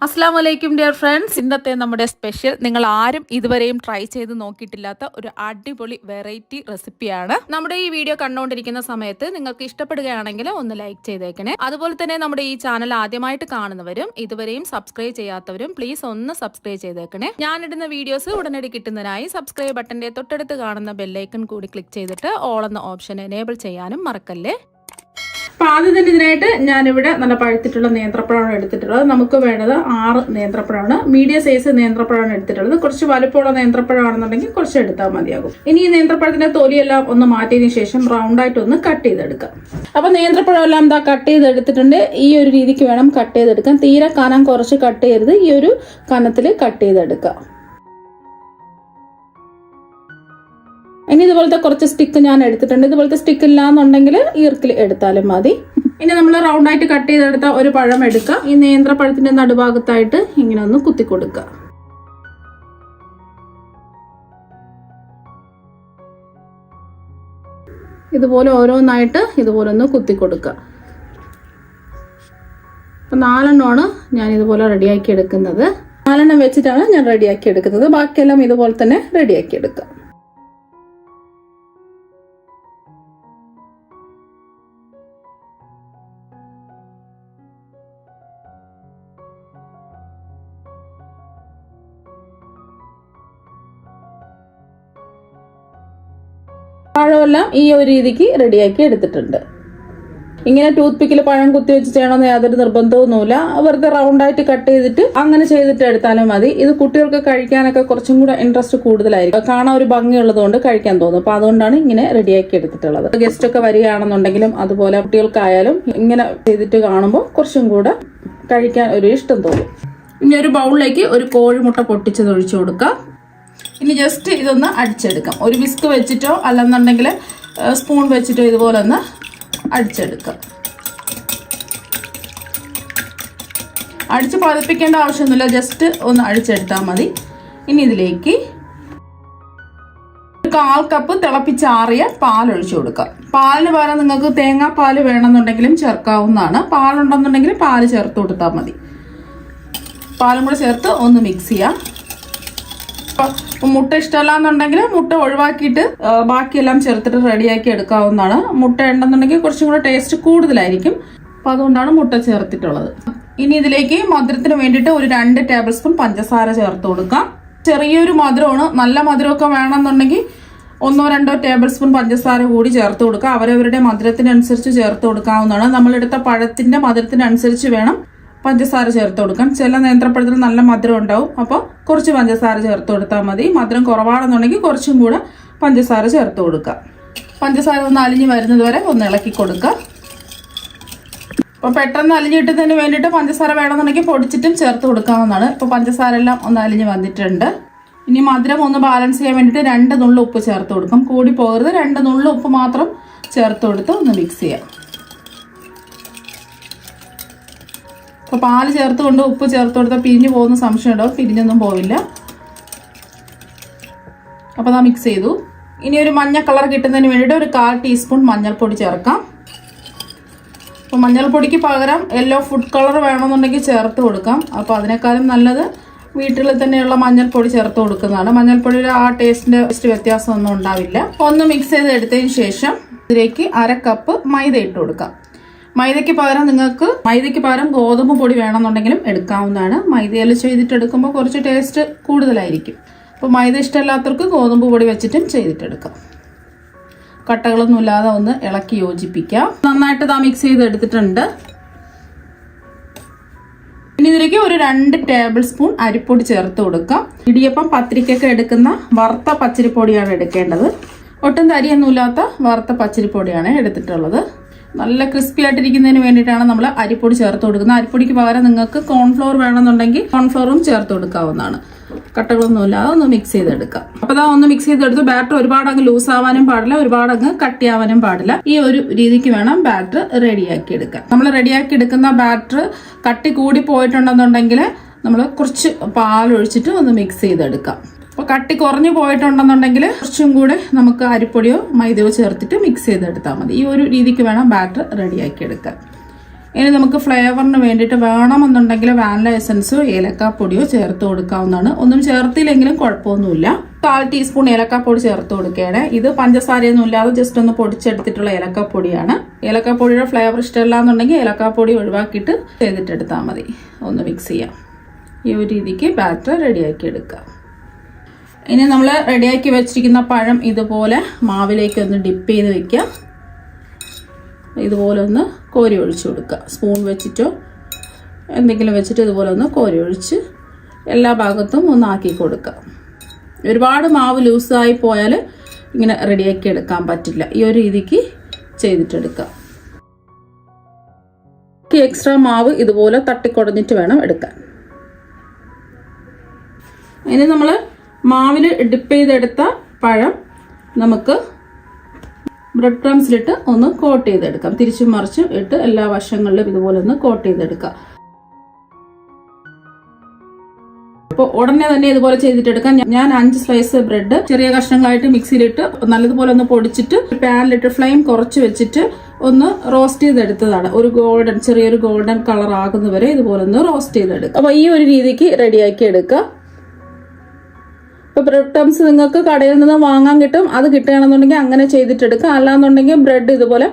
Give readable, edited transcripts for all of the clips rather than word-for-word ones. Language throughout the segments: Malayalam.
അസ്സലാമലൈക്കും ഡിയർ ഫ്രണ്ട്സ്. ഇന്നത്തെ നമ്മുടെ സ്പെഷ്യൽ നിങ്ങൾ ആരും ഇതുവരെയും ട്രൈ ചെയ്ത് നോക്കിയിട്ടില്ലാത്ത ഒരു അടിപൊളി വെറൈറ്റി റെസിപ്പിയാണ്. നമ്മുടെ ഈ വീഡിയോ കണ്ടുകൊണ്ടിരിക്കുന്ന സമയത്ത് നിങ്ങൾക്ക് ഇഷ്ടപ്പെടുകയാണെങ്കിൽ ഒന്ന് ലൈക്ക് ചെയ്തേക്കണേ. അതുപോലെ തന്നെ നമ്മുടെ ഈ ചാനൽ ആദ്യമായിട്ട് കാണുന്നവരും ഇതുവരെയും സബ്സ്ക്രൈബ് ചെയ്യാത്തവരും പ്ലീസ് ഒന്ന് സബ്സ്ക്രൈബ് ചെയ്തേക്കണേ. ഞാനിടുന്ന വീഡിയോസ് ഉടനടി കിട്ടുന്നതിനായി സബ്സ്ക്രൈബ് ബട്ടന്റെ തൊട്ടടുത്ത് കാണുന്ന ബെല്ലൈക്കൺ കൂടി ക്ലിക്ക് ചെയ്തിട്ട് ഓൾ എന്ന ഓപ്ഷൻ എനേബിൾ ചെയ്യാനും മറക്കല്ലേ. അപ്പോൾ ആദ്യം തന്നെ ഇതിനായിട്ട് ഞാനിവിടെ നല്ല പഴുത്തിട്ടുള്ള നേന്ത്രപ്പഴമാണ് എടുത്തിട്ടുള്ളത്. നമുക്ക് വേണ്ടത് 6 നേന്ത്രപ്പഴമാണ്. മീഡിയം സൈസ് നേന്ത്രപ്പഴമാണ് എടുത്തിട്ടുള്ളത്. കുറച്ച് വലുപ്പമുള്ള നേന്ത്രപ്പഴമാണെന്നുണ്ടെങ്കിൽ കുറച്ച് എടുത്താൽ മതിയാകും. ഇനി ഈ നേന്ത്രപ്പഴത്തിന്റെ തൊലിയെല്ലാം ഒന്ന് മാറ്റിയതിനു ശേഷം റൗണ്ടായിട്ട് ഒന്ന് കട്ട് ചെയ്തെടുക്കാം. അപ്പോൾ നേന്ത്രപ്പഴം എല്ലാം എന്താ കട്ട് ചെയ്തെടുത്തിട്ടുണ്ട്. ഈ ഒരു രീതിക്ക് വേണം കട്ട് ചെയ്തെടുക്കാൻ. തീരെ കനം കുറച്ച് കട്ട് ചെയ്യരുത്. ഈ ഒരു കനത്തിൽ കട്ട് ചെയ്തെടുക്കാം. ഇനി ഇതുപോലത്തെ കുറച്ച് സ്റ്റിക്ക് ഞാൻ എടുത്തിട്ടുണ്ട്. ഇതുപോലത്തെ സ്റ്റിക്ക് ഇല്ലാന്നുണ്ടെങ്കിൽ ഈർക്കിൽ എടുത്താലും മതി. ഇനി നമ്മൾ റൗണ്ടായിട്ട് കട്ട് ചെയ്തെടുത്ത ഒരു പഴം എടുക്കുക. ഈ നേന്ത്രപ്പഴത്തിന്റെ നടുഭാഗത്തായിട്ട് ഇങ്ങനെ ഒന്ന് കുത്തി കൊടുക്കുക. ഇതുപോലെ ഓരോന്നായിട്ട് ഇതുപോലെ ഒന്ന് കുത്തി കൊടുക്കുക. അപ്പം 4 എണ്ണമാണ് ഞാൻ ഇതുപോലെ റെഡിയാക്കി എടുക്കുന്നത്. 4 എണ്ണം വെച്ചിട്ടാണ് ഞാൻ റെഡിയാക്കി എടുക്കുന്നത്. ബാക്കിയെല്ലാം ഇതുപോലെ തന്നെ റെഡിയാക്കി എടുക്കുക. പഴമെല്ലാം ഈ ഒരു രീതിക്ക് റെഡിയാക്കി എടുത്തിട്ടുണ്ട്. ഇങ്ങനെ ടൂത്ത് പിക്കിൽ പഴം കുത്തി വെച്ച് ചെയ്യണമെന്ന് യാതൊരു നിർബന്ധമൊന്നുമില്ല. വെറുതെ റൗണ്ടായിട്ട് കട്ട് ചെയ്തിട്ട് അങ്ങനെ ചെയ്തിട്ട് എടുത്താലും മതി. ഇത് കുട്ടികൾക്ക് കഴിക്കാനൊക്കെ കുറച്ചും കൂടെ ഇൻട്രസ്റ്റ് കൂടുതലായിരിക്കും. കാണാൻ ഒരു ഭംഗിയുള്ളതുകൊണ്ട് കഴിക്കാൻ തോന്നും. അപ്പൊ അതുകൊണ്ടാണ് ഇങ്ങനെ റെഡിയാക്കി എടുത്തിട്ടുള്ളത്. ഗസ്റ്റ് ഒക്കെ വരികയാണെന്നുണ്ടെങ്കിലും അതുപോലെ കുട്ടികൾക്കായാലും ഇങ്ങനെ ചെയ്തിട്ട് കാണുമ്പോൾ കുറച്ചും കൂടെ കഴിക്കാൻ ഒരു ഇഷ്ടം തോന്നും. ഇനി ഒരു ബൗളിലേക്ക് ഒരു കോഴിമുട്ട പൊട്ടിച്ചത് ഒഴിച്ചു കൊടുക്കാം. ഇനി ജസ്റ്റ് ഇതൊന്ന് അടിച്ചെടുക്കാം. ഒരു വിസ്ക് വെച്ചിട്ടോ അല്ലെന്നുണ്ടെങ്കിൽ സ്പൂൺ വെച്ചിട്ടോ ഇതുപോലെ ഒന്ന് അടിച്ചെടുക്കാം. അടിച്ച് പതിപ്പിക്കേണ്ട ആവശ്യമൊന്നുമില്ല. ജസ്റ്റ് ഒന്ന് അടിച്ചെടുത്താൽ മതി. ഇനി ഇതിലേക്ക് 1/4 കപ്പ് തിളപ്പിച്ചാറിയ പാൽ ഒഴിച്ചു കൊടുക്കാം. പാലിന് പകരം നിങ്ങൾക്ക് തേങ്ങാപ്പാൽ വേണമെന്നുണ്ടെങ്കിലും ചേർക്കാവുന്നതാണ്. പാലുണ്ടെന്നുണ്ടെങ്കിൽ പാല് ചേർത്ത് കൊടുത്താൽ മതി. പാലും കൂടെ ചേർത്ത് ഒന്ന് മിക്സ് ചെയ്യാം. മുട്ട ഇഷ്ടമല്ല എന്നുണ്ടെങ്കിൽ മുട്ട ഒഴിവാക്കിയിട്ട് ബാക്കിയെല്ലാം ചേർത്തിട്ട് റെഡിയാക്കി എടുക്കാവുന്നതാണ്. മുട്ട ഉണ്ടെന്നുണ്ടെങ്കിൽ കുറച്ചും കൂടെ ടേസ്റ്റ് കൂടുതലായിരിക്കും. അപ്പൊ അതുകൊണ്ടാണ് മുട്ട ചേർത്തിട്ടുള്ളത്. ഇനി ഇതിലേക്ക് മധുരത്തിന് വേണ്ടിയിട്ട് ഒരു 2 ടേബിൾ സ്പൂൺ പഞ്ചസാര ചേർത്ത് കൊടുക്കാം. ചെറിയൊരു മധുരമാണ്. നല്ല മധുരമൊക്കെ വേണമെന്നുണ്ടെങ്കിൽ 1-2 ടേബിൾ സ്പൂൺ പഞ്ചസാര കൂടി ചേർത്ത് കൊടുക്കുക. അവരവരുടെ മധുരത്തിനനുസരിച്ച് ചേർത്ത് കൊടുക്കാവുന്നതാണ്. നമ്മളെടുത്ത പഴത്തിന്റെ മധുരത്തിനനുസരിച്ച് വേണം പഞ്ചസാര ചേർത്ത് കൊടുക്കാം. ചില നേന്ത്രപ്പഴത്തിൽ നല്ല മധുരം ഉണ്ടാവും. അപ്പോൾ കുറച്ച് പഞ്ചസാര ചേർത്ത് കൊടുത്താൽ മതി. മധുരം കുറവാണെന്നുണ്ടെങ്കിൽ കുറച്ചും കൂടെ പഞ്ചസാര ചേർത്ത് കൊടുക്കുക. പഞ്ചസാര ഒന്ന് അലിഞ്ഞ് വരുന്നത് വരെ ഒന്ന് ഇളക്കി കൊടുക്കുക. അപ്പോൾ പെട്ടെന്ന് അലിഞ്ഞ് കിട്ടുന്നതിന് വേണ്ടിയിട്ട് പഞ്ചസാര വേണമെന്നുണ്ടെങ്കിൽ പൊടിച്ചിട്ടും ചേർത്ത് കൊടുക്കാവുന്നതാണ്. ഇപ്പോൾ പഞ്ചസാര എല്ലാം ഒന്ന് അലിഞ്ഞ് വന്നിട്ടുണ്ട്. ഇനി മധുരം ഒന്ന് ബാലൻസ് ചെയ്യാൻ വേണ്ടിയിട്ട് 2 നുള്ളു ഉപ്പ് ചേർത്ത് കൊടുക്കും. കൂടി പോകരുത്. 2 നുള്ളു ഉപ്പ് മാത്രം ചേർത്ത് കൊടുത്ത് ഒന്ന് മിക്സ് ചെയ്യാം. അപ്പോൾ പാല് ചേർത്ത് കൊണ്ട് ഉപ്പ് ചേർത്ത് കൊടുത്താൽ പിരിഞ്ഞു പോകുന്ന സംശയം ഉണ്ടാവും. പിരിഞ്ഞൊന്നും പോവില്ല. അപ്പോൾ അത് മിക്സ് ചെയ്തു. ഇനി ഒരു മഞ്ഞ കളർ കിട്ടുന്നതിന് വേണ്ടിയിട്ട് ഒരു 1/4 ടീസ്പൂൺ മഞ്ഞൾപ്പൊടി ചേർക്കാം. അപ്പോൾ മഞ്ഞൾപ്പൊടിക്ക് പകരം യെല്ലോ ഫുഡ് കളർ വേണമെന്നുണ്ടെങ്കിൽ ചേർത്ത് കൊടുക്കാം. അപ്പോൾ അതിനേക്കാളും നല്ലത് വീട്ടിൽ തന്നെയുള്ള മഞ്ഞൾപ്പൊടി ചേർത്ത് കൊടുക്കുന്നതാണ്. മഞ്ഞൾപ്പൊടിയുടെ ആ ടേസ്റ്റ് വ്യത്യാസമൊന്നും ഉണ്ടാവില്ല. ഒന്ന് മിക്സ് ചെയ്ത് എടുത്തതിന് ശേഷം ഇതിലേക്ക് 1/2 കപ്പ് മൈദ ഇട്ട് കൊടുക്കാം. മൈദയ്ക്ക് പകരം ഗോതമ്പ് പൊടി വേണമെന്നുണ്ടെങ്കിലും എടുക്കാവുന്നതാണ്. മൈദയിൽ ചെയ്തിട്ടെടുക്കുമ്പോൾ കുറച്ച് ടേസ്റ്റ് കൂടുതലായിരിക്കും. അപ്പോൾ മൈദ ഇഷ്ടമില്ലാത്തവർക്ക് ഗോതമ്പ് പൊടി വെച്ചിട്ടും ചെയ്തിട്ടെടുക്കാം. കട്ടകളൊന്നും ഇല്ലാതെ ഒന്ന് ഇളക്കി യോജിപ്പിക്കാം. നന്നായിട്ട് മിക്സ് ചെയ്തെടുത്തിട്ടുണ്ട്. ഇനി ഇതിലേക്ക് ഒരു 2 ടേബിൾ സ്പൂൺ അരിപ്പൊടി ചേർത്ത് കൊടുക്കാം. ഇടിയപ്പം പത്തിരിക്കൊക്കെ എടുക്കുന്ന വറുത്ത പച്ചരിപ്പൊടിയാണ് എടുക്കേണ്ടത്. ഒട്ടും തരിയൊന്നുമില്ലാത്ത വറുത്ത പച്ചരിപ്പൊടിയാണ് എടുത്തിട്ടുള്ളത്. നല്ല ക്രിസ്പി ആയിട്ടിരിക്കുന്നതിന് വേണ്ടിയിട്ടാണ് നമ്മൾ അരിപ്പൊടി ചേർത്ത് കൊടുക്കുന്നത്. അരിപ്പൊടിക്ക് പകരം നിങ്ങൾക്ക് കോൺഫ്ലോർ വേണമെന്നുണ്ടെങ്കിൽ കോൺഫ്ലോറും ചേർത്ത് കൊടുക്കാവുന്നതാണ്. കട്ടകളൊന്നും ഇല്ലാതെ ഒന്ന് മിക്സ് ചെയ്തെടുക്കാം. അപ്പോൾ ഒന്ന് മിക്സ് ചെയ്തെടുത്ത് ബാറ്റർ ഒരുപാട് അങ്ങ് ലൂസ് ആവാനും പാടില്ല, ഒരുപാട് അങ്ങ് കട്ടിയാവാനും പാടില്ല. ഈ ഒരു രീതിക്ക് വേണം ബാറ്റർ റെഡിയാക്കി എടുക്കാൻ. നമ്മൾ റെഡിയാക്കി എടുക്കുന്ന ബാറ്റർ കട്ടി കൂടി പോയിട്ടുണ്ടെന്നുണ്ടെങ്കിൽ നമ്മൾ കുറച്ച് പാലൊഴിച്ചിട്ട് ഒന്ന് മിക്സ് ചെയ്തെടുക്കാം. അപ്പോൾ കട്ടി കുറഞ്ഞു പോയിട്ടുണ്ടെന്നുണ്ടെങ്കിൽ കുറച്ചും കൂടെ നമുക്ക് അരിപ്പൊടിയോ മൈദയോ ചേർത്തിട്ട് മിക്സ് ചെയ്തെടുത്താൽ മതി. ഈ ഒരു രീതിക്ക് വേണം ബാറ്റർ റെഡിയാക്കി എടുക്കാൻ. ഇനി നമുക്ക് ഫ്ലേവറിന് വേണ്ടിയിട്ട് വേണമെന്നുണ്ടെങ്കിൽ വാനില എസൻസോ ഏലക്കാപ്പൊടിയോ ചേർത്ത് കൊടുക്കാവുന്നതാണ്. ഒന്നും ചേർത്തില്ലെങ്കിലും കുഴപ്പമൊന്നുമില്ല. 1/4 ടീസ്പൂൺ ഏലക്കാപ്പൊടി ചേർത്ത് കൊടുക്കുകയാണ്. ഇത് പഞ്ചസാരയൊന്നും ഇല്ലാതെ ജസ്റ്റ് ഒന്ന് പൊടിച്ചെടുത്തിട്ടുള്ള ഏലക്കാപ്പൊടിയാണ്. ഏലക്കാപ്പൊടിയുടെ ഫ്ലേവർ ഇഷ്ടമില്ല എന്നുണ്ടെങ്കിൽ ഏലക്കാപ്പൊടി ഒഴിവാക്കിയിട്ട് ചെയ്തിട്ടെടുത്താൽ മതി. ഒന്ന് മിക്സ് ചെയ്യാം. ഈ ഒരു രീതിക്ക് ബാറ്റർ റെഡിയാക്കി എടുക്കുക. ഇനി നമ്മൾ റെഡിയാക്കി വെച്ചിരിക്കുന്ന പഴം ഇതുപോലെ മാവിലേക്ക് ഒന്ന് ഡിപ്പ് ചെയ്ത് വെക്കുക. ഇതുപോലെ ഒന്ന് കോരി ഒഴിച്ചു കൊടുക്കുക. സ്പൂൺ വെച്ചിട്ടോ എന്തെങ്കിലും വെച്ചിട്ട് ഇതുപോലെ ഒന്ന് കോരി ഒഴിച്ച് എല്ലാ ഭാഗത്തും ഒന്ന് ആക്കി കൊടുക്കുക. ഒരുപാട് മാവ് ലൂസായി പോയാൽ ഇങ്ങനെ റെഡിയാക്കി എടുക്കാൻ പറ്റില്ല. ഈ ഒരു രീതിക്ക് ചെയ്തിട്ടെടുക്കുക. എക്സ്ട്രാ മാവ് ഇതുപോലെ തട്ടിക്കുടഞ്ഞിട്ട് വേണം എടുക്കാൻ. ഇനി നമ്മൾ മാവിൽ ഡിപ്പ് ചെയ്തെടുത്ത പഴം നമുക്ക് ബ്രെഡ് ക്രംസിലിട്ട് ഒന്ന് കോട്ട് ചെയ്തെടുക്കാം. തിരിച്ചും മറിച്ചും ഇട്ട് എല്ലാ വശങ്ങളിലും ഇതുപോലെ ഒന്ന് കോട്ട് ചെയ്തെടുക്കാം. അപ്പോൾ ഉടനെ തന്നെ ഇതുപോലെ ചെയ്തിട്ടെടുക്കാം. ഞാൻ 5 സ്ലൈസ് ബ്രെഡ് ചെറിയ കഷ്ണങ്ങളായിട്ട് മിക്സിയിലിട്ട് നല്ലതുപോലെ ഒന്ന് പൊടിച്ചിട്ട് പാനിലിട്ട് ഫ്ലെയിം കുറച്ച് വെച്ചിട്ട് ഒന്ന് റോസ്റ്റ് ചെയ്തെടുത്തതാണ്. ഒരു ചെറിയൊരു ഗോൾഡൻ കളർ ആകുന്നവരെ ഇതുപോലെ ഒന്ന് റോസ്റ്റ് ചെയ്തെടുക്കുക. അപ്പോൾ ഈ ഒരു രീതിക്ക് റെഡിയാക്കി എടുക്കുക. ഇപ്പോൾ ബ്രെഡ് ക്രംസ് നിങ്ങൾക്ക് കടയിൽ നിന്ന് വാങ്ങാൻ കിട്ടും. അത് കിട്ടുകയാണെന്നുണ്ടെങ്കിൽ അങ്ങനെ ചെയ്തിട്ടെടുക്കുക. അല്ലാന്നുണ്ടെങ്കിൽ ബ്രെഡ് ഇതുപോലെ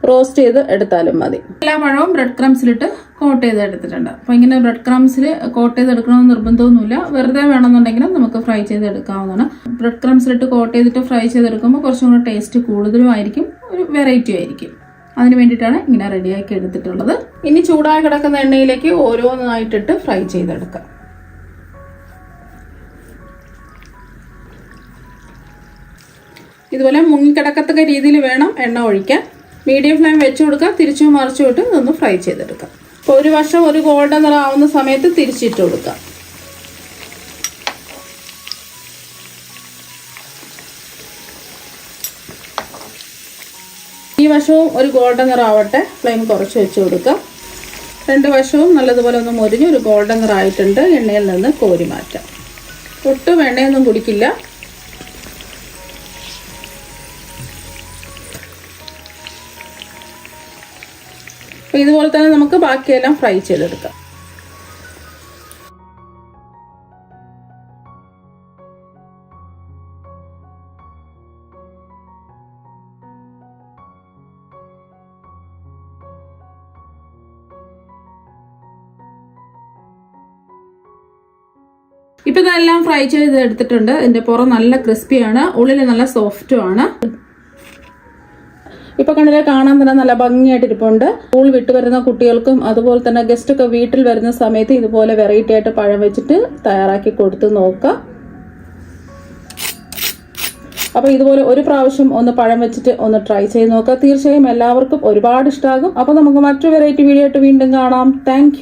റോസ്റ്റ് ചെയ്ത് എടുത്താലും മതി. എല്ലാ പഴവും ബ്രെഡ് ക്രംസിലിട്ട് കോട്ട് ചെയ്ത് എടുത്തിട്ടുണ്ട്. അപ്പോൾ ഇങ്ങനെ ബ്രെഡ് ക്രംസിൽ കോട്ട് ചെയ്തെടുക്കണമെന്ന് നിർബന്ധമൊന്നുമില്ല. വെറുതെ വേണമെന്നുണ്ടെങ്കിലും നമുക്ക് ഫ്രൈ ചെയ്തെടുക്കാവുന്നതാണ്. ബ്രെഡ് ക്രംസിലിട്ട് കോട്ട് ചെയ്തിട്ട് ഫ്രൈ ചെയ്തെടുക്കുമ്പോൾ കുറച്ചും കൂടെ ടേസ്റ്റ് കൂടുതലും ആയിരിക്കും, ഒരു വെറൈറ്റി ആയിരിക്കും. അതിന് വേണ്ടിയിട്ടാണ് ഇങ്ങനെ റെഡിയാക്കി എടുത്തിട്ടുള്ളത്. ഇനി ചൂടായി കിടക്കുന്ന എണ്ണയിലേക്ക് ഓരോന്നായിട്ടിട്ട് ഫ്രൈ ചെയ്തെടുക്കാം. ഇതുപോലെ മുങ്ങിക്കിടക്കത്തക്ക രീതിയിൽ വേണം എണ്ണ ഒഴിക്കാൻ. മീഡിയം ഫ്ലെയിം വെച്ച് കൊടുക്കുക. തിരിച്ചും മറിച്ചും ഇട്ട് ഇതൊന്ന് ഫ്രൈ ചെയ്തെടുക്കാം. അപ്പോൾ ഒരു വശം ഒരു ഗോൾഡൻ നിറം ആവുന്ന സമയത്ത് തിരിച്ചിട്ട് കൊടുക്കുക. ഈ വശവും ഒരു ഗോൾഡൻ നിറം ആവട്ടെ. ഫ്ലെയിം കുറച്ച് വെച്ച് കൊടുക്കുക. 2 വശവും നല്ലതുപോലെ ഒന്ന് മൊരിഞ്ഞ് ഒരു ഗോൾഡൻ നിറം ആയിട്ടുണ്ട്. എണ്ണയിൽ നിന്ന് കോരി മാറ്റാം. ഒട്ടും എണ്ണയൊന്നും കുടിക്കില്ല. അപ്പോൾ ഇതുപോലെ തന്നെ നമുക്ക് ബാക്കിയെല്ലാം ഫ്രൈ ചെയ്തെടുക്കാം. ഇപ്പം ഇതെല്ലാം ഫ്രൈ ചെയ്ത് എടുത്തിട്ടുണ്ട്. ഇതിന്റെ പുറം നല്ല ക്രിസ്പിയാണ്, ഉള്ളിൽ നല്ല സോഫ്റ്റും ആണ്. ഇപ്പൊ കണ്ടില്ലേ, കാണാൻ തന്നെ നല്ല ഭംഗിയായിട്ട് ഇരിപ്പുണ്ട്. സ്കൂൾ വിട്ടു വരുന്ന കുട്ടികൾക്കും അതുപോലെ തന്നെ ഗസ്റ്റ് ഒക്കെ വീട്ടിൽ വരുന്ന സമയത്ത് ഇതുപോലെ വെറൈറ്റി ആയിട്ട് പഴം വെച്ചിട്ട് തയ്യാറാക്കി കൊടുത്ത് നോക്കാം. അപ്പൊ ഇതുപോലെ ഒരു പ്രാവശ്യം ഒന്ന് പഴം വെച്ചിട്ട് ഒന്ന് ട്രൈ ചെയ്ത് നോക്കാം. തീർച്ചയായും എല്ലാവർക്കും ഒരുപാട് ഇഷ്ടമാകും. അപ്പൊ നമുക്ക് മറ്റൊരു വെറൈറ്റി വീഡിയോ ആയിട്ട് വീണ്ടും കാണാം. താങ്ക്